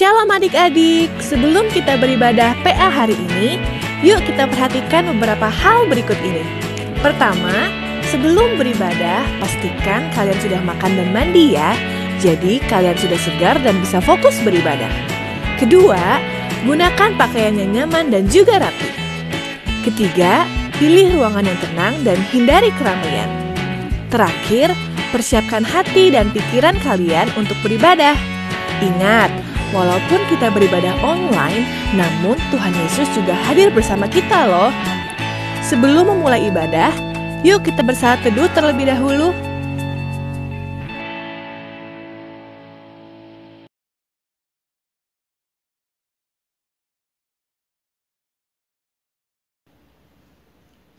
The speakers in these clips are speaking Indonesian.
Shalom adik-adik, sebelum kita beribadah PA hari ini, yuk kita perhatikan beberapa hal berikut ini. Pertama, sebelum beribadah, pastikan kalian sudah makan dan mandi ya. Jadi kalian sudah segar dan bisa fokus beribadah. Kedua, gunakan pakaian yang nyaman dan juga rapi. Ketiga, pilih ruangan yang tenang dan hindari keramaian. Terakhir, persiapkan hati dan pikiran kalian untuk beribadah. Ingat, walaupun kita beribadah online, namun Tuhan Yesus juga hadir bersama kita loh. Sebelum memulai ibadah, yuk kita bersaat teduh terlebih dahulu.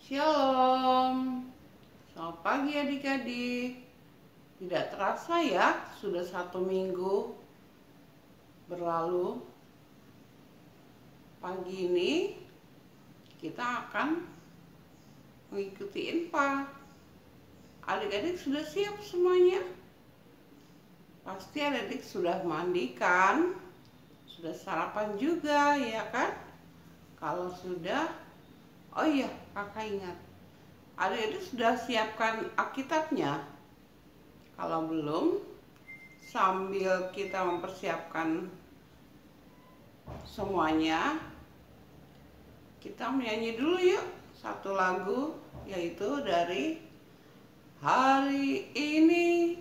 Shalom, selamat pagi adik-adik. Tidak terasa ya, sudah 1 minggu berlalu. Pagi ini kita akan mengikuti INPA. Adik-adik sudah siap semuanya? Pasti adik-adik sudah mandi kan? Sudah sarapan juga ya kan? Kalau sudah, oh iya, kakak ingat. Adik-adik sudah siapkan Alkitabnya? Kalau belum, sambil kita mempersiapkan semuanya, kita menyanyi dulu yuk satu lagu, yaitu dari Hari Ini.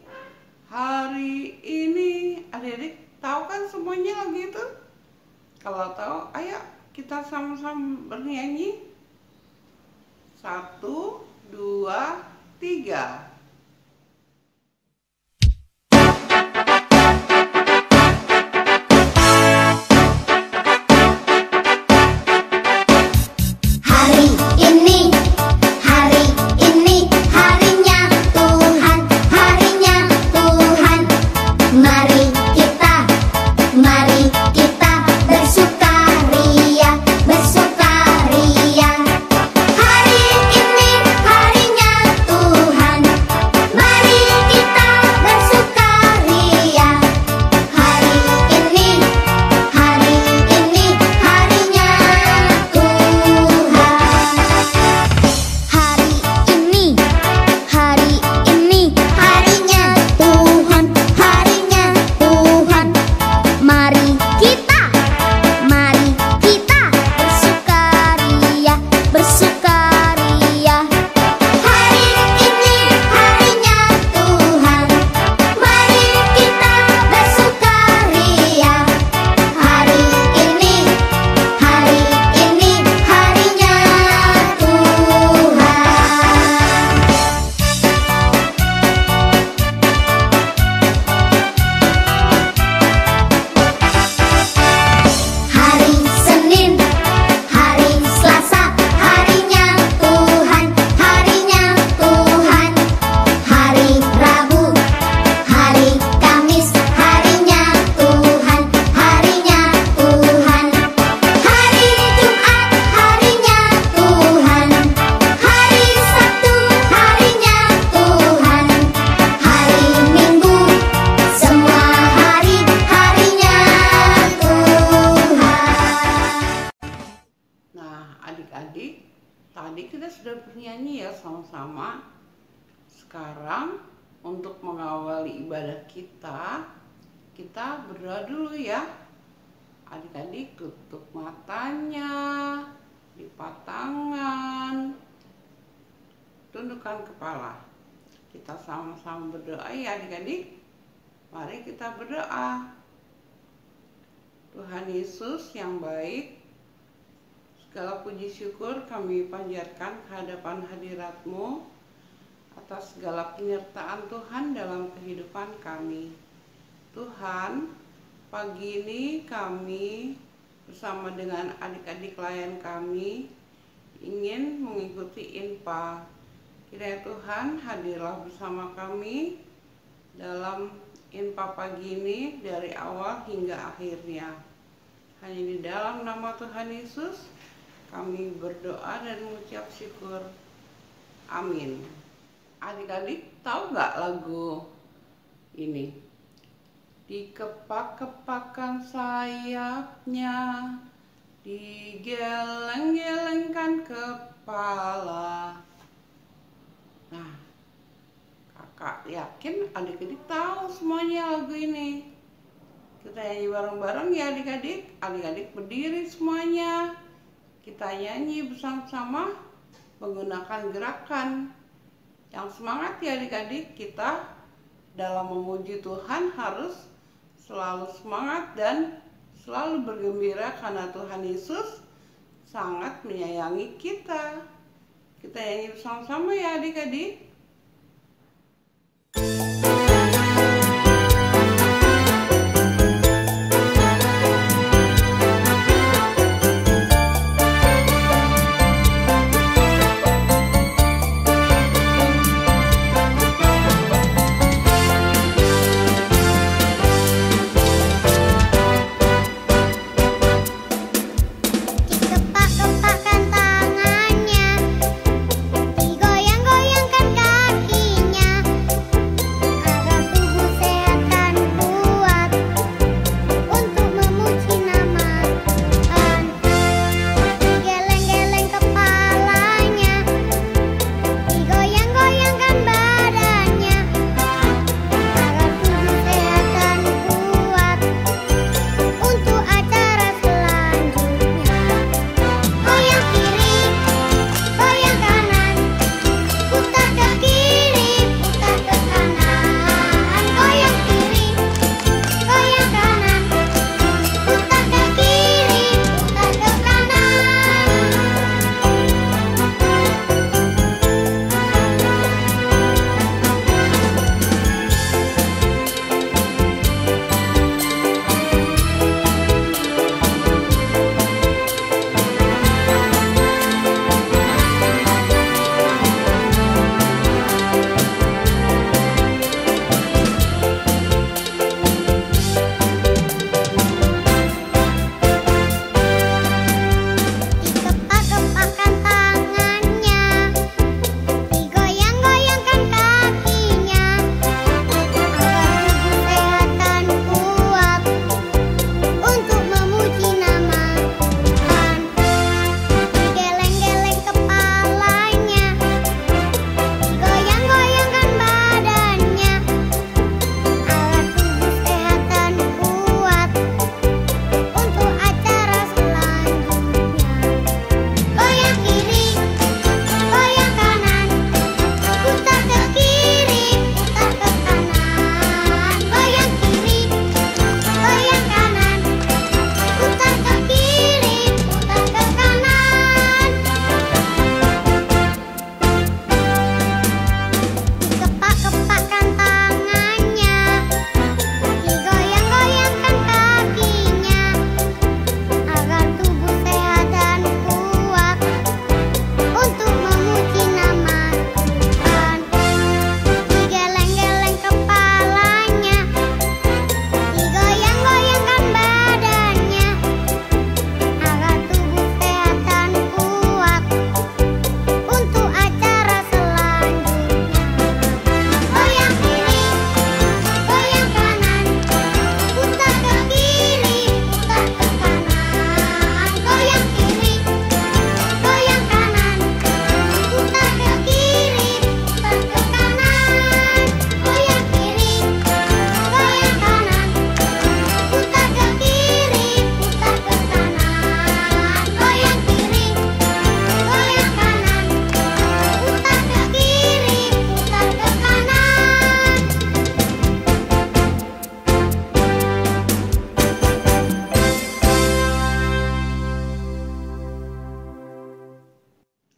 Hari ini, adik-adik tahu kan semuanya lagu itu? Kalau tahu, ayo kita sama-sama bernyanyi. 1, 2, 3. Adik-adik, tadi kita sudah bernyanyi ya sama-sama. Sekarang untuk mengawali ibadah kita berdoa dulu ya. Adik-adik tutup matanya, lipat tangan, tundukkan kepala. Kita sama-sama berdoa ya adik-adik. Mari kita berdoa. Tuhan Yesus yang baik, segala puji syukur kami panjatkan kehadapan hadirat-Mu atas segala penyertaan Tuhan dalam kehidupan kami. Tuhan, pagi ini kami bersama dengan adik-adik klien kami ingin mengikuti INPA. Kiranya Tuhan hadirlah bersama kami dalam INPA pagi ini dari awal hingga akhirnya. Hanya di dalam nama Tuhan Yesus kami berdoa dan mengucap syukur. Amin. Adik-adik tahu nggak lagu ini? Dikepak-kepakkan sayapnya, digeleng-gelengkan kepala. Nah, kakak yakin adik-adik tahu semuanya lagu ini. Kita nyanyi bareng-bareng ya adik-adik. Adik-adik berdiri semuanya. Kita nyanyi bersama-sama menggunakan gerakan. Yang semangat ya adik-adik. Kita dalam memuji Tuhan harus selalu semangat dan selalu bergembira karena Tuhan Yesus sangat menyayangi kita. Kita nyanyi bersama-sama ya adik-adik.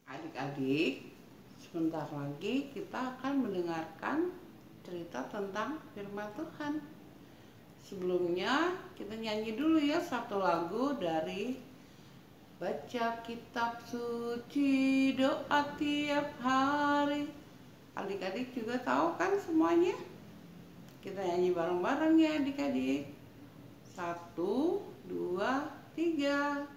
Adik-adik, sebentar lagi kita akan mendengarkan cerita tentang firman Tuhan. Sebelumnya kita nyanyi dulu ya satu lagu dari Baca Kitab Suci, Doa Tiap Hari. Adik-adik juga tahu kan semuanya? Kita nyanyi bareng-bareng ya adik-adik. 1, 2, 3.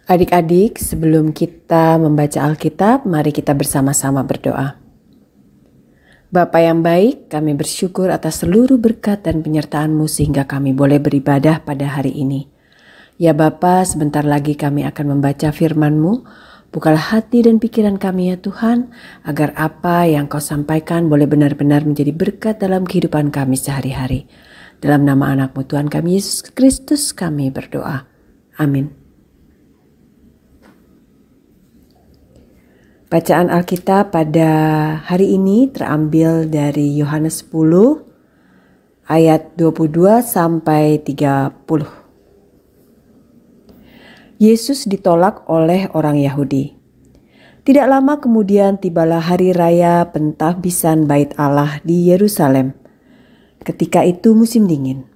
Adik-adik, sebelum kita membaca Alkitab, mari kita bersama-sama berdoa. Bapa yang baik, kami bersyukur atas seluruh berkat dan penyertaan-Mu sehingga kami boleh beribadah pada hari ini. Ya Bapa, sebentar lagi kami akan membaca firman-Mu. Bukalah hati dan pikiran kami ya Tuhan, agar apa yang Kau sampaikan boleh benar-benar menjadi berkat dalam kehidupan kami sehari-hari. Dalam nama anak-Mu Tuhan kami Yesus Kristus kami berdoa. Amin. Bacaan Alkitab pada hari ini terambil dari Yohanes 10 ayat 22 sampai 30. Yesus ditolak oleh orang Yahudi. Tidak lama kemudian tibalah hari raya pentahbisan Bait Allah di Yerusalem. Ketika itu musim dingin.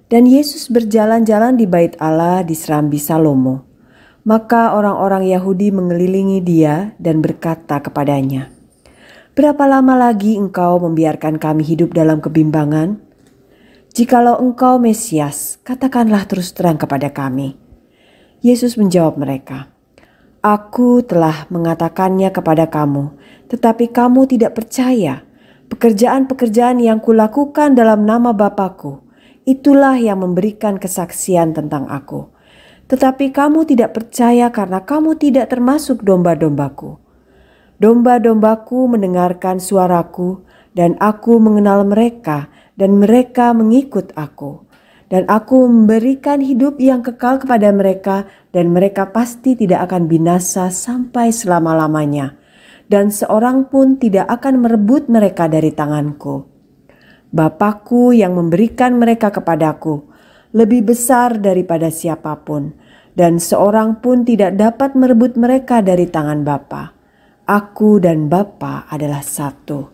Dan Yesus berjalan-jalan di Bait Allah di Serambi Salomo. Maka orang-orang Yahudi mengelilingi dia dan berkata kepadanya, "Berapa lama lagi engkau membiarkan kami hidup dalam kebimbangan? Jikalau engkau Mesias, katakanlah terus terang kepada kami." Yesus menjawab mereka, "Aku telah mengatakannya kepada kamu, tetapi kamu tidak percaya. Pekerjaan-pekerjaan yang kulakukan dalam nama Bapa-Ku, itulah yang memberikan kesaksian tentang Aku. Tetapi kamu tidak percaya karena kamu tidak termasuk domba-dombaku. Domba-dombaku mendengarkan suaraku dan aku mengenal mereka dan mereka mengikut aku. Dan aku memberikan hidup yang kekal kepada mereka dan mereka pasti tidak akan binasa sampai selama-lamanya. Dan seorang pun tidak akan merebut mereka dari tanganku. Bapa-Ku yang memberikan mereka kepadaku lebih besar daripada siapapun, dan seorang pun tidak dapat merebut mereka dari tangan Bapa. Aku dan Bapa adalah satu."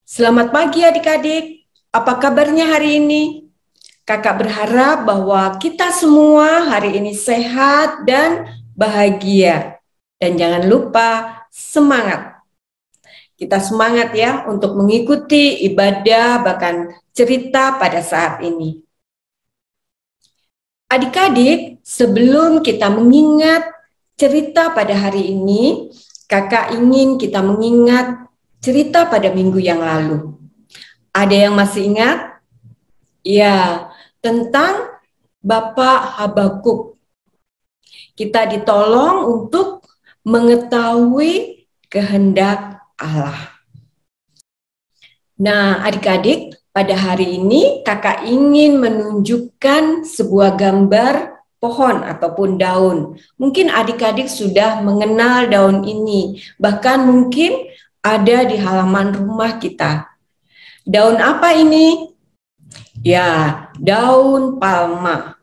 Selamat pagi adik-adik, apa kabarnya hari ini? Kakak berharap bahwa kita semua hari ini sehat dan bahagia. Dan jangan lupa semangat. Kita semangat ya untuk mengikuti ibadah bahkan cerita pada saat ini. Adik-adik, sebelum kita mengingat cerita pada hari ini, kakak ingin kita mengingat cerita pada minggu yang lalu. Ada yang masih ingat? Ya, tentang Bapak Habakuk. Kita ditolong untuk mengetahui kehendak Allah. Nah, adik-adik, pada hari ini kakak ingin menunjukkan sebuah gambar pohon ataupun daun. Mungkin adik-adik sudah mengenal daun ini, bahkan mungkin ada di halaman rumah kita. Daun apa ini? Ya, daun palma.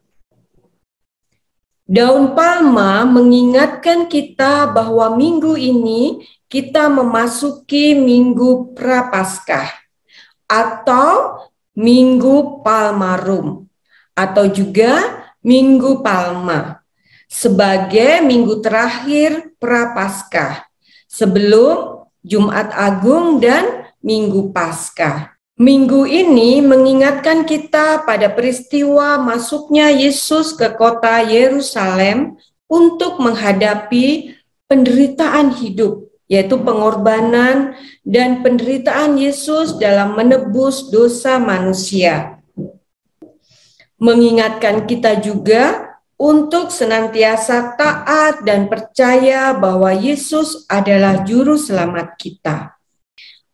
Daun palma mengingatkan kita bahwa minggu ini kita memasuki minggu Prapaskah atau minggu Palmarum atau juga minggu Palma sebagai minggu terakhir Prapaskah sebelum Jumat Agung dan Minggu Paskah. Minggu ini mengingatkan kita pada peristiwa masuknya Yesus ke kota Yerusalem untuk menghadapi penderitaan hidup, yaitu pengorbanan dan penderitaan Yesus dalam menebus dosa manusia. Mengingatkan kita juga untuk senantiasa taat dan percaya bahwa Yesus adalah juru selamat kita.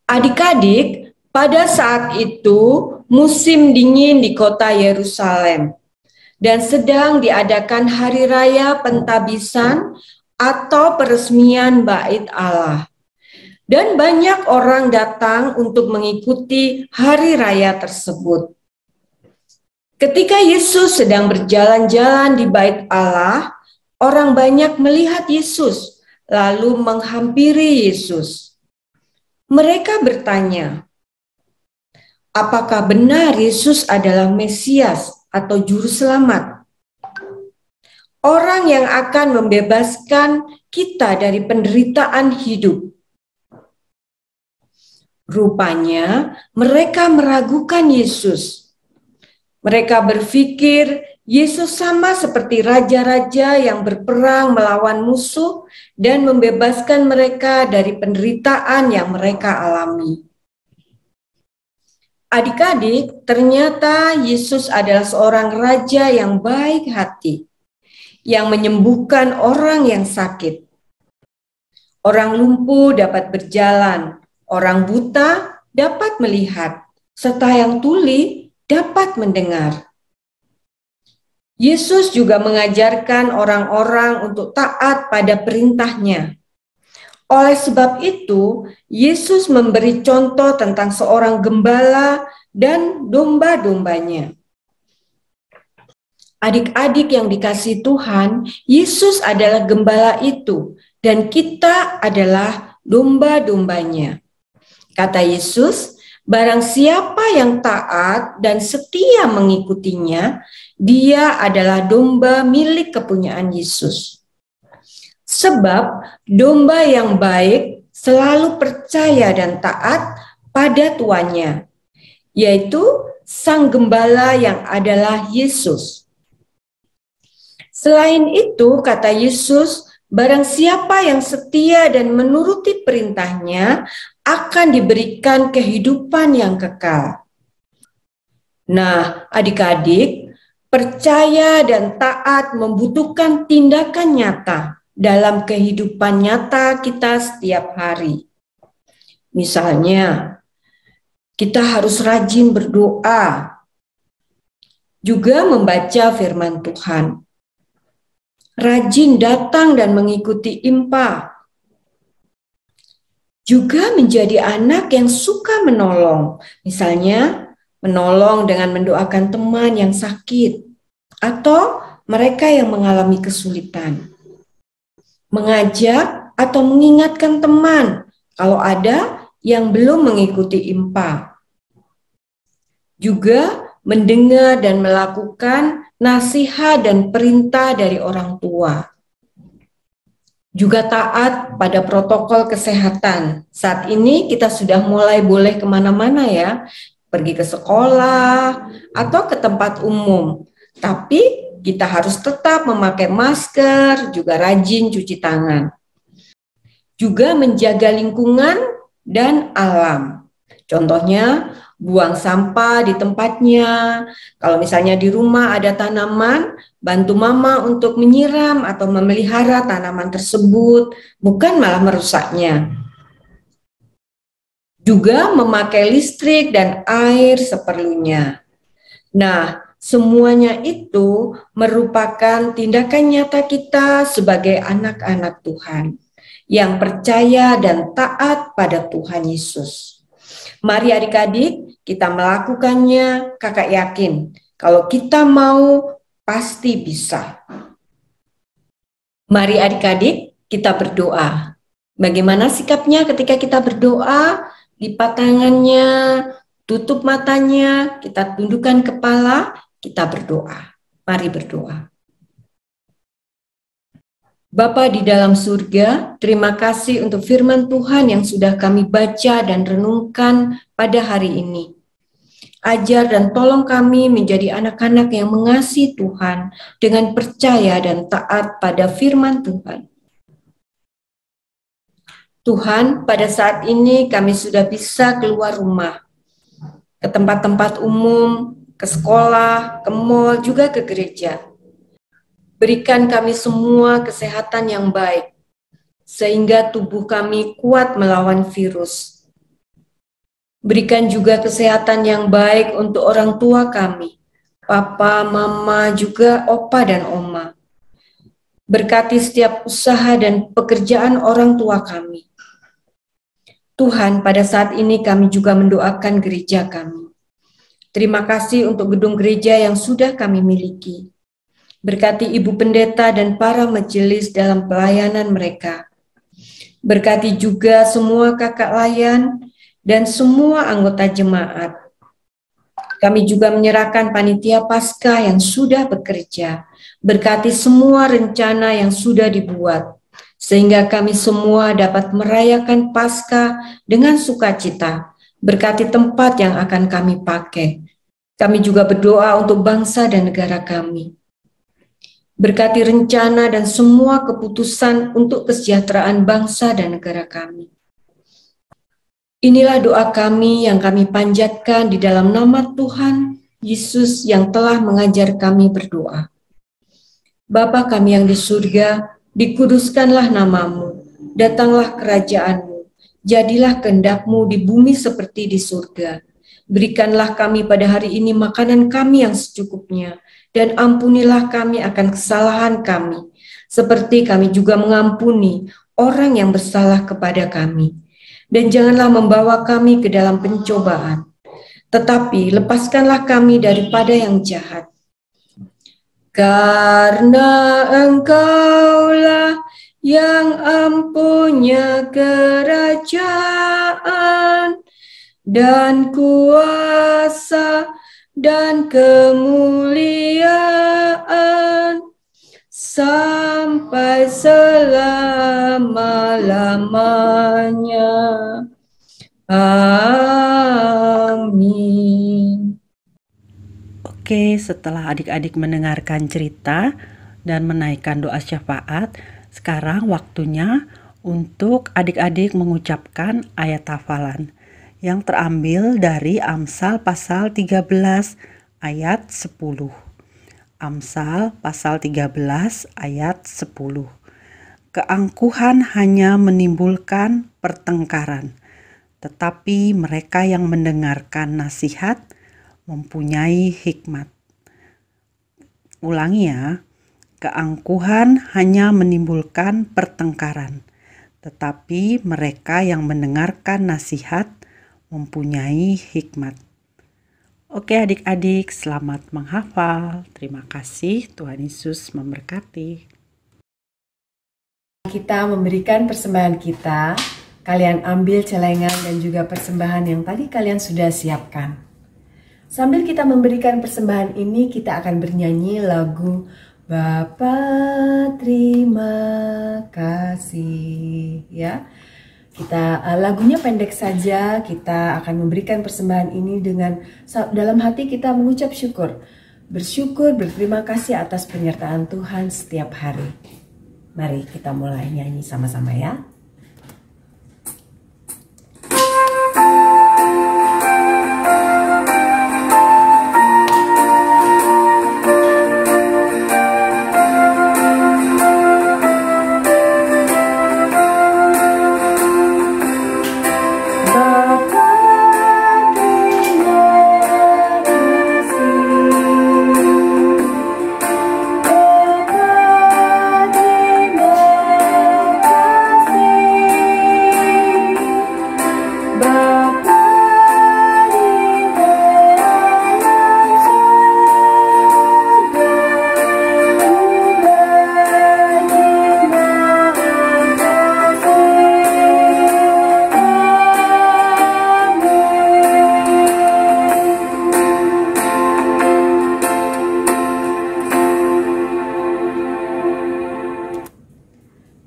Adik-adik, pada saat itu musim dingin di kota Yerusalem dan sedang diadakan hari raya pentahbisan atau peresmian Bait Allah. Dan banyak orang datang untuk mengikuti hari raya tersebut. Ketika Yesus sedang berjalan-jalan di Bait Allah, orang banyak melihat Yesus lalu menghampiri Yesus. Mereka bertanya, apakah benar Yesus adalah Mesias atau Juru Selamat? Orang yang akan membebaskan kita dari penderitaan hidup. Rupanya mereka meragukan Yesus. Mereka berpikir Yesus sama seperti raja-raja yang berperang melawan musuh dan membebaskan mereka dari penderitaan yang mereka alami. Adik-adik, ternyata Yesus adalah seorang raja yang baik hati, yang menyembuhkan orang yang sakit. Orang lumpuh dapat berjalan, orang buta dapat melihat, serta yang tuli dapat mendengar. Yesus juga mengajarkan orang-orang untuk taat pada perintahnya. Oleh sebab itu, Yesus memberi contoh tentang seorang gembala dan domba-dombanya. Adik-adik yang dikasihi Tuhan, Yesus adalah gembala itu, dan kita adalah domba-dombanya. Kata Yesus, barang siapa yang taat dan setia mengikutinya, dia adalah domba milik kepunyaan Yesus. Sebab domba yang baik selalu percaya dan taat pada tuannya, yaitu sang gembala yang adalah Yesus. Selain itu, kata Yesus, barang siapa yang setia dan menuruti perintahnya akan diberikan kehidupan yang kekal. Nah, adik-adik, percaya dan taat membutuhkan tindakan nyata dalam kehidupan nyata kita setiap hari. Misalnya, kita harus rajin berdoa, juga membaca firman Tuhan. Rajin datang dan mengikuti IMPA. Juga menjadi anak yang suka menolong. Misalnya, menolong dengan mendoakan teman yang sakit atau mereka yang mengalami kesulitan. Mengajak atau mengingatkan teman kalau ada yang belum mengikuti IMPA. Juga mendengar dan melakukan nasihat dan perintah dari orang tua. Juga taat pada protokol kesehatan. Saat ini kita sudah mulai boleh kemana-mana ya, pergi ke sekolah atau ke tempat umum. Tapi kita harus tetap memakai masker, juga rajin cuci tangan. Juga menjaga lingkungan dan alam. Contohnya, buang sampah di tempatnya. Kalau misalnya di rumah ada tanaman, bantu mama untuk menyiram atau memelihara tanaman tersebut, bukan malah merusaknya. Juga memakai listrik dan air seperlunya. Nah, semuanya itu merupakan tindakan nyata kita sebagai anak-anak Tuhan yang percaya dan taat pada Tuhan Yesus. Mari adik-adik, kita melakukannya. Kakak yakin, kalau kita mau, pasti bisa. Mari adik-adik, kita berdoa. Bagaimana sikapnya ketika kita berdoa? Lipat tangannya, tutup matanya, kita tundukkan kepala, kita berdoa. Mari berdoa. Bapa di dalam surga, terima kasih untuk firman Tuhan yang sudah kami baca dan renungkan pada hari ini. Ajar dan tolong kami menjadi anak-anak yang mengasihi Tuhan dengan percaya dan taat pada firman Tuhan. Tuhan, pada saat ini kami sudah bisa keluar rumah, ke tempat-tempat umum, ke sekolah, ke mal, juga ke gereja. Berikan kami semua kesehatan yang baik, sehingga tubuh kami kuat melawan virus. Berikan juga kesehatan yang baik untuk orang tua kami, papa, mama, juga opa dan oma. Berkati setiap usaha dan pekerjaan orang tua kami. Tuhan, pada saat ini kami juga mendoakan gereja kami. Terima kasih untuk gedung gereja yang sudah kami miliki. Berkati Ibu Pendeta dan para majelis dalam pelayanan mereka. Berkati juga semua kakak layan dan semua anggota jemaat. Kami juga menyerahkan panitia Paskah yang sudah bekerja. Berkati semua rencana yang sudah dibuat, sehingga kami semua dapat merayakan Paskah dengan sukacita. Berkati tempat yang akan kami pakai. Kami juga berdoa untuk bangsa dan negara kami. Berkati rencana dan semua keputusan untuk kesejahteraan bangsa dan negara kami. Inilah doa kami yang kami panjatkan di dalam nama Tuhan Yesus yang telah mengajar kami berdoa. Bapa kami yang di surga, dikuduskanlah namamu, datanglah kerajaanmu, jadilah kehendak-Mu di bumi seperti di surga. Berikanlah kami pada hari ini makanan kami yang secukupnya, dan ampunilah kami akan kesalahan kami, seperti kami juga mengampuni orang yang bersalah kepada kami. Dan janganlah membawa kami ke dalam pencobaan, tetapi lepaskanlah kami daripada yang jahat. Karena Engkaulah yang empunya kerajaan dan kuasa dan kemuliaan sampai selama-lamanya. Amin. Oke, setelah adik-adik mendengarkan cerita dan menaikkan doa syafaat, sekarang waktunya untuk adik-adik mengucapkan ayat hafalan yang terambil dari Amsal pasal 13 ayat 10. Amsal pasal 13 ayat 10. Keangkuhan hanya menimbulkan pertengkaran, tetapi mereka yang mendengarkan nasihat mempunyai hikmat. Ulangi ya, keangkuhan hanya menimbulkan pertengkaran, tetapi mereka yang mendengarkan nasihat mempunyai hikmat. Oke adik-adik, selamat menghafal. Terima kasih, Tuhan Yesus memberkati. Kita memberikan persembahan kita, kalian ambil celengan dan juga persembahan yang tadi kalian sudah siapkan. Sambil kita memberikan persembahan ini, kita akan bernyanyi lagu Bapa terima kasih, ya. Lagunya pendek saja, kita akan memberikan persembahan ini dengan dalam hati kita mengucap syukur. Bersyukur, berterima kasih atas penyertaan Tuhan setiap hari. Mari kita mulai nyanyi sama-sama ya.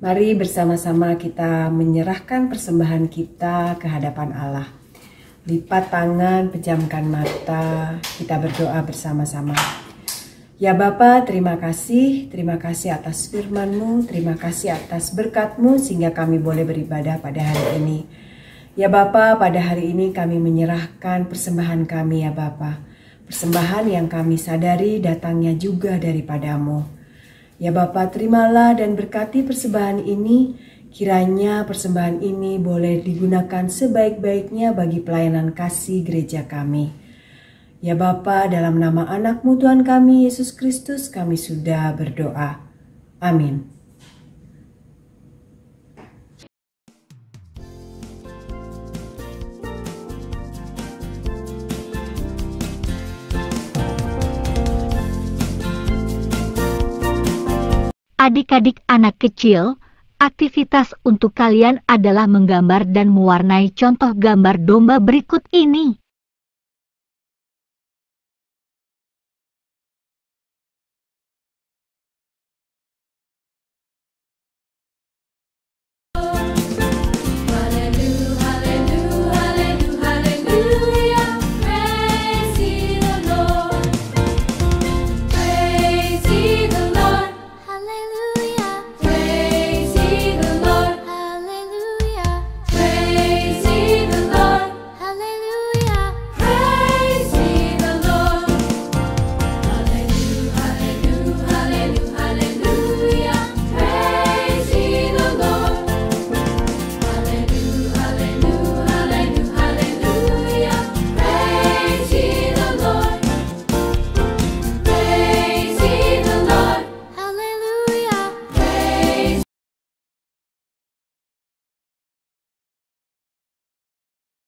Mari bersama-sama kita menyerahkan persembahan kita ke hadapan Allah. Lipat tangan, pejamkan mata, kita berdoa bersama-sama. Ya Bapa, terima kasih atas firman-Mu, terima kasih atas berkat-Mu sehingga kami boleh beribadah pada hari ini. Ya Bapa, pada hari ini kami menyerahkan persembahan kami ya Bapa. Persembahan yang kami sadari datangnya juga daripada-Mu. Ya Bapa, terimalah dan berkati persembahan ini, kiranya persembahan ini boleh digunakan sebaik-baiknya bagi pelayanan kasih gereja kami. Ya Bapa, dalam nama anak-Mu Tuhan kami, Yesus Kristus, kami sudah berdoa. Amin. Adik-adik anak kecil, aktivitas untuk kalian adalah menggambar dan mewarnai contoh gambar domba berikut ini.